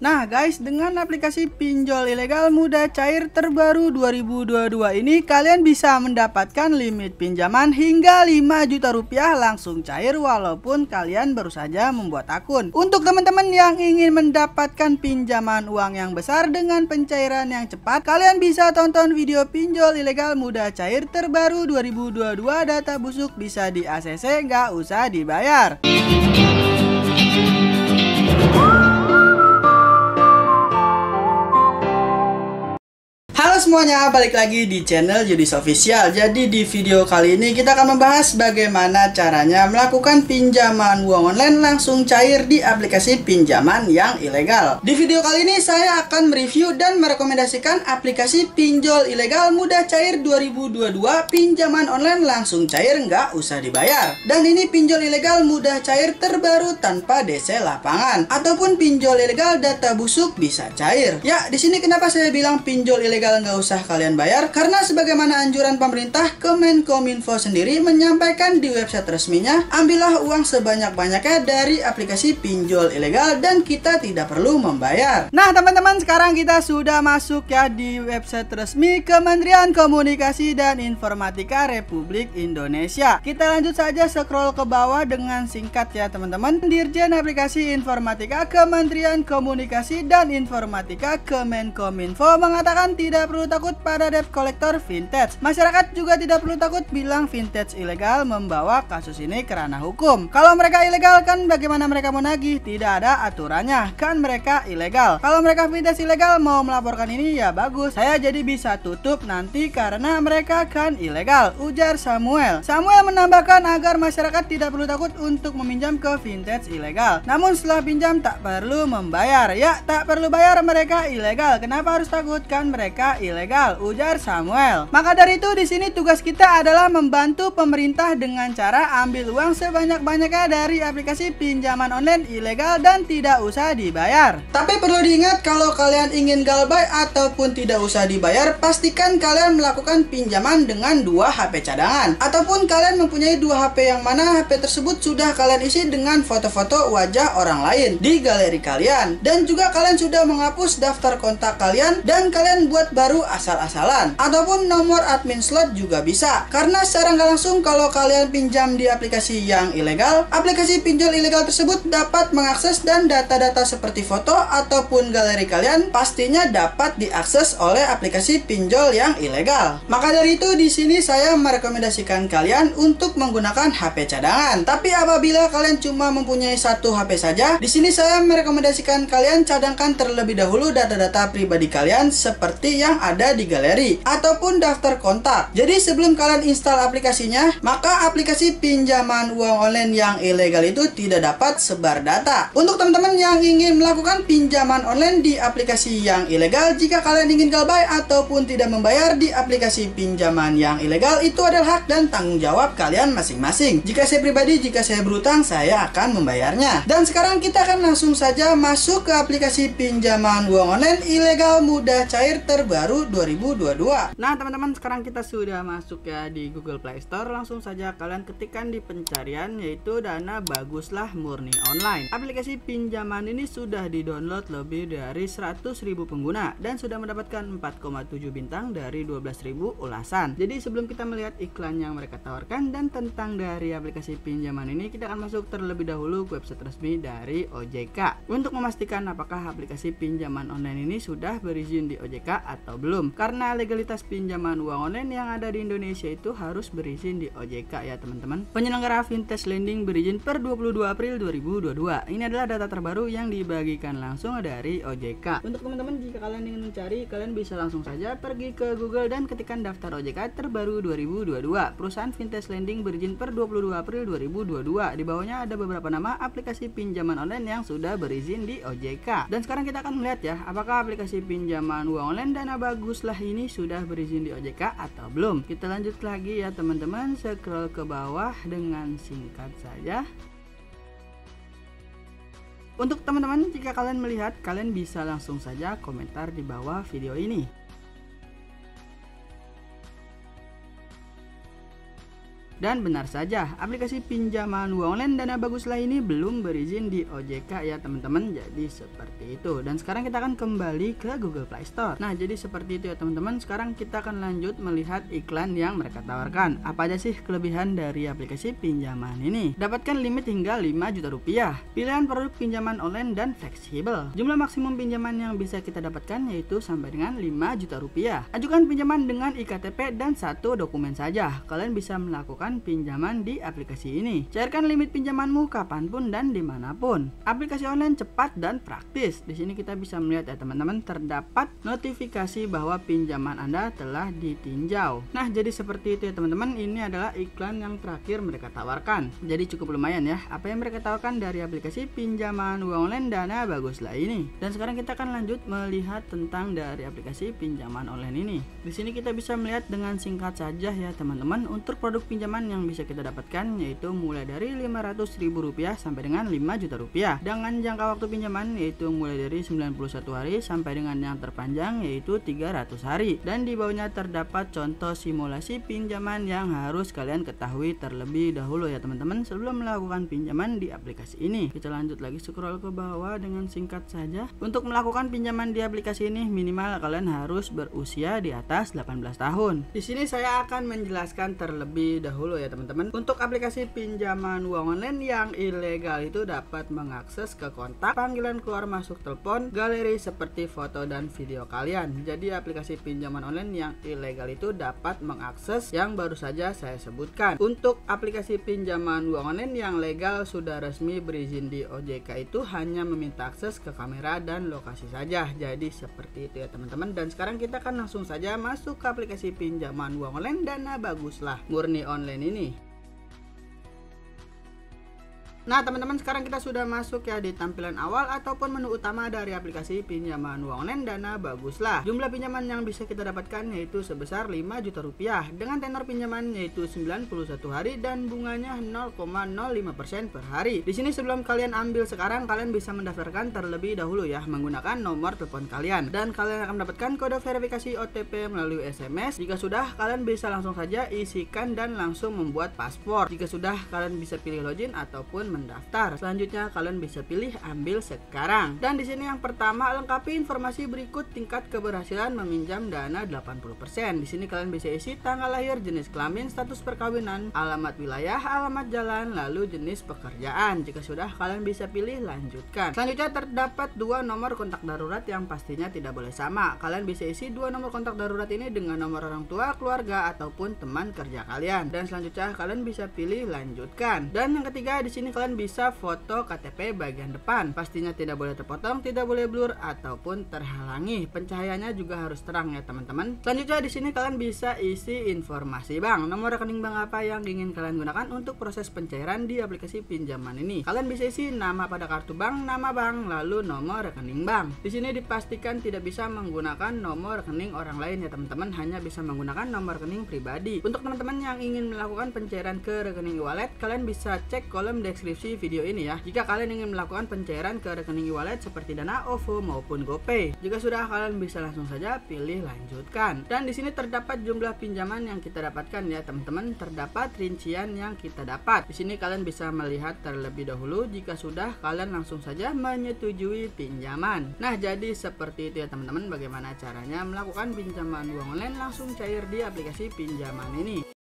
Nah guys, dengan aplikasi pinjol ilegal mudah cair terbaru 2022 ini, kalian bisa mendapatkan limit pinjaman hingga 5 juta rupiah langsung cair walaupun kalian baru saja membuat akun. Untuk teman-teman yang ingin mendapatkan pinjaman uang yang besar dengan pencairan yang cepat, kalian bisa tonton video pinjol ilegal mudah cair terbaru 2022, data busuk bisa di ACC, nggak usah dibayar. Halo semuanya, balik lagi di channel Yudis Official. Jadi di video kali ini kita akan membahas bagaimana caranya melakukan pinjaman uang online langsung cair di aplikasi pinjaman yang ilegal. Di video kali ini saya akan mereview dan merekomendasikan aplikasi pinjol ilegal mudah cair 2022, pinjaman online langsung cair nggak usah dibayar. Dan ini pinjol ilegal mudah cair terbaru tanpa DC lapangan, ataupun pinjol ilegal data busuk bisa cair. Ya, di sini kenapa saya bilang pinjol ilegal nggak usah kalian bayar, karena sebagaimana anjuran pemerintah, Kemenkominfo sendiri menyampaikan di website resminya, ambillah uang sebanyak-banyaknya dari aplikasi pinjol ilegal dan kita tidak perlu membayar. Nah teman-teman, sekarang kita sudah masuk ya di website resmi Kementerian Komunikasi dan Informatika Republik Indonesia. Kita lanjut saja scroll ke bawah dengan singkat ya teman-teman. Dirjen Aplikasi Informatika Kementerian Komunikasi dan Informatika Kemenkominfo mengatakan tidak perlu takut pada debt collector vintage. Masyarakat juga tidak perlu takut bilang vintage ilegal membawa kasus ini ke ranah hukum. Kalau mereka ilegal kan bagaimana mereka mau nagih? Tidak ada aturannya, kan mereka ilegal. Kalau mereka vintage ilegal mau melaporkan ini ya bagus, saya jadi bisa tutup nanti karena mereka kan ilegal, ujar Samuel. Samuel menambahkan agar masyarakat tidak perlu takut untuk meminjam ke vintage ilegal. Namun setelah pinjam tak perlu membayar. Ya, tak perlu bayar, mereka ilegal. Kenapa harus takut? Kan mereka ilegal, ujar Samuel. Maka dari itu di sini tugas kita adalah membantu pemerintah dengan cara ambil uang sebanyak-banyaknya dari aplikasi pinjaman online ilegal dan tidak usah dibayar. Tapi perlu diingat, kalau kalian ingin galbay ataupun tidak usah dibayar, pastikan kalian melakukan pinjaman dengan 2 HP cadangan, ataupun kalian mempunyai 2 HP yang mana HP tersebut sudah kalian isi dengan foto-foto wajah orang lain di galeri kalian, dan juga kalian sudah menghapus daftar kontak kalian dan kalian buat baru asal-asalan, ataupun nomor admin slot juga bisa. Karena secara nggak langsung kalau kalian pinjam di aplikasi yang ilegal, aplikasi pinjol ilegal tersebut dapat mengakses dan data-data seperti foto ataupun galeri kalian pastinya dapat diakses oleh aplikasi pinjol yang ilegal. Maka dari itu di sini saya merekomendasikan kalian untuk menggunakan HP cadangan. Tapi apabila kalian cuma mempunyai 1 HP saja, di sini saya merekomendasikan kalian cadangkan terlebih dahulu data-data pribadi kalian seperti yang ada di galeri ataupun daftar kontak. Jadi sebelum kalian install aplikasinya, maka aplikasi pinjaman uang online yang ilegal itu tidak dapat sebar data. Untuk teman-teman yang ingin melakukan pinjaman online di aplikasi yang ilegal, jika kalian ingin galbay ataupun tidak membayar di aplikasi pinjaman yang ilegal, itu adalah hak dan tanggung jawab kalian masing-masing. Jika saya pribadi, jika saya berutang, saya akan membayarnya. Dan sekarang kita akan langsung saja masuk ke aplikasi pinjaman uang online ilegal mudah cair terbaru 2022. Nah teman-teman, sekarang kita sudah masuk ya di Google Play Store. Langsung saja kalian ketikkan di pencarian yaitu Dana Baguslah Murni Online. Aplikasi pinjaman ini sudah di-download lebih dari 100.000 pengguna dan sudah mendapatkan 4,7 bintang dari 12.000 ulasan. Jadi sebelum kita melihat iklan yang mereka tawarkan dan tentang dari aplikasi pinjaman ini, kita akan masuk terlebih dahulu ke website resmi dari OJK untuk memastikan apakah aplikasi pinjaman online ini sudah berizin di OJK atau belum. Karena legalitas pinjaman uang online yang ada di Indonesia itu harus berizin di OJK ya teman-teman. Penyelenggara vintage lending berizin per 22 April 2022. Ini adalah data terbaru yang dibagikan langsung dari OJK. Untuk teman-teman, jika kalian ingin mencari, kalian bisa langsung saja pergi ke Google dan ketikkan daftar OJK terbaru 2022. Perusahaan vintage lending berizin per 22 April 2022. Di bawahnya ada beberapa nama aplikasi pinjaman online yang sudah berizin di OJK. Dan sekarang kita akan melihat ya, apakah aplikasi pinjaman uang online Dana Baguslah ini sudah berizin di OJK atau belum. Kita lanjut lagi ya teman-teman, scroll ke bawah dengan singkat saja. Untuk teman-teman, jika kalian melihat, kalian bisa langsung saja komentar di bawah video ini. Dan benar saja, aplikasi pinjaman uang online Dana Baguslah ini belum berizin di OJK ya teman-teman. Jadi seperti itu. Dan sekarang kita akan kembali ke Google Play Store. Nah, jadi seperti itu ya teman-teman. Sekarang kita akan lanjut melihat iklan yang mereka tawarkan. Apa aja sih kelebihan dari aplikasi pinjaman ini? Dapatkan limit hingga 5 juta rupiah. Pilihan produk pinjaman online dan fleksibel. Jumlah maksimum pinjaman yang bisa kita dapatkan yaitu sampai dengan 5 juta rupiah. Ajukan pinjaman dengan iktp dan 1 dokumen saja. Kalian bisa melakukan pinjaman di aplikasi ini. Cairkan limit pinjamanmu kapanpun dan dimanapun. Aplikasi online cepat dan praktis. Di sini kita bisa melihat ya teman-teman, terdapat notifikasi bahwa pinjaman Anda telah ditinjau. Nah, jadi seperti itu ya teman-teman. Ini adalah iklan yang terakhir mereka tawarkan. Jadi cukup lumayan ya apa yang mereka tawarkan dari aplikasi pinjaman uang online Dana Baguslah ini. Dan sekarang kita akan lanjut melihat tentang dari aplikasi pinjaman online ini. Di sini kita bisa melihat dengan singkat saja ya teman-teman, untuk produk pinjaman yang bisa kita dapatkan yaitu mulai dari Rp500.000 sampai dengan 5 juta rupiah. Dengan jangka waktu pinjaman yaitu mulai dari 91 hari sampai dengan yang terpanjang yaitu 300 hari. Dan di bawahnya terdapat contoh simulasi pinjaman yang harus kalian ketahui terlebih dahulu ya teman-teman sebelum melakukan pinjaman di aplikasi ini. Kita lanjut lagi scroll ke bawah dengan singkat saja. Untuk melakukan pinjaman di aplikasi ini minimal kalian harus berusia di atas 18 tahun. Di sini saya akan menjelaskan terlebih dahulu ya teman-teman. Untuk aplikasi pinjaman uang online yang ilegal itu dapat mengakses ke kontak, panggilan keluar masuk telepon, galeri seperti foto dan video kalian. Jadi aplikasi pinjaman online yang ilegal itu dapat mengakses yang baru saja saya sebutkan. Untuk aplikasi pinjaman uang online yang legal sudah resmi berizin di OJK itu hanya meminta akses ke kamera dan lokasi saja. Jadi seperti itu ya teman-teman. Dan sekarang kita akan langsung saja masuk ke aplikasi pinjaman uang online Dana Baguslah murni online ini. Nah teman-teman, sekarang kita sudah masuk ya di tampilan awal ataupun menu utama dari aplikasi pinjaman uang online Dana Baguslah. Jumlah pinjaman yang bisa kita dapatkan yaitu sebesar 5 juta rupiah dengan tenor pinjaman yaitu 91 hari dan bunganya 0,05% per hari. Di sini sebelum kalian ambil sekarang, kalian bisa mendaftarkan terlebih dahulu ya menggunakan nomor telepon kalian, dan kalian akan mendapatkan kode verifikasi OTP melalui SMS. Jika sudah, kalian bisa langsung saja isikan dan langsung membuat paspor. Jika sudah, kalian bisa pilih login ataupun mendaftar. Selanjutnya kalian bisa pilih ambil sekarang. Dan di sini yang pertama, lengkapi informasi berikut tingkat keberhasilan meminjam dana 80%. Di sini kalian bisa isi tanggal lahir, jenis kelamin, status perkawinan, alamat wilayah, alamat jalan, lalu jenis pekerjaan. Jika sudah, kalian bisa pilih lanjutkan. Selanjutnya terdapat 2 nomor kontak darurat yang pastinya tidak boleh sama. Kalian bisa isi 2 nomor kontak darurat ini dengan nomor orang tua, keluarga ataupun teman kerja kalian. Dan selanjutnya kalian bisa pilih lanjutkan. Dan yang ketiga, di sini kalian bisa foto KTP bagian depan. Pastinya tidak boleh terpotong, tidak boleh blur ataupun terhalangi. Pencahayaannya juga harus terang ya teman-teman. Selanjutnya di sini kalian bisa isi informasi bank, nomor rekening bank apa yang ingin kalian gunakan untuk proses pencairan di aplikasi pinjaman ini. Kalian bisa isi nama pada kartu bank, nama bank, lalu nomor rekening bank. Di sini dipastikan tidak bisa menggunakan nomor rekening orang lain ya teman-teman, hanya bisa menggunakan nomor rekening pribadi. Untuk teman-teman yang ingin melakukan pencairan ke rekening e-wallet, kalian bisa cek kolom deskripsi video ini ya. Jika kalian ingin melakukan pencairan ke rekening e-wallet seperti Dana, OVO maupun GoPay. Jika sudah, kalian bisa langsung saja pilih lanjutkan. Dan di sini terdapat jumlah pinjaman yang kita dapatkan ya teman-teman. Terdapat rincian yang kita dapat. Di sini kalian bisa melihat terlebih dahulu. Jika sudah, kalian langsung saja menyetujui pinjaman. Nah, jadi seperti itu ya teman-teman, bagaimana caranya melakukan pinjaman uang online langsung cair di aplikasi pinjaman ini.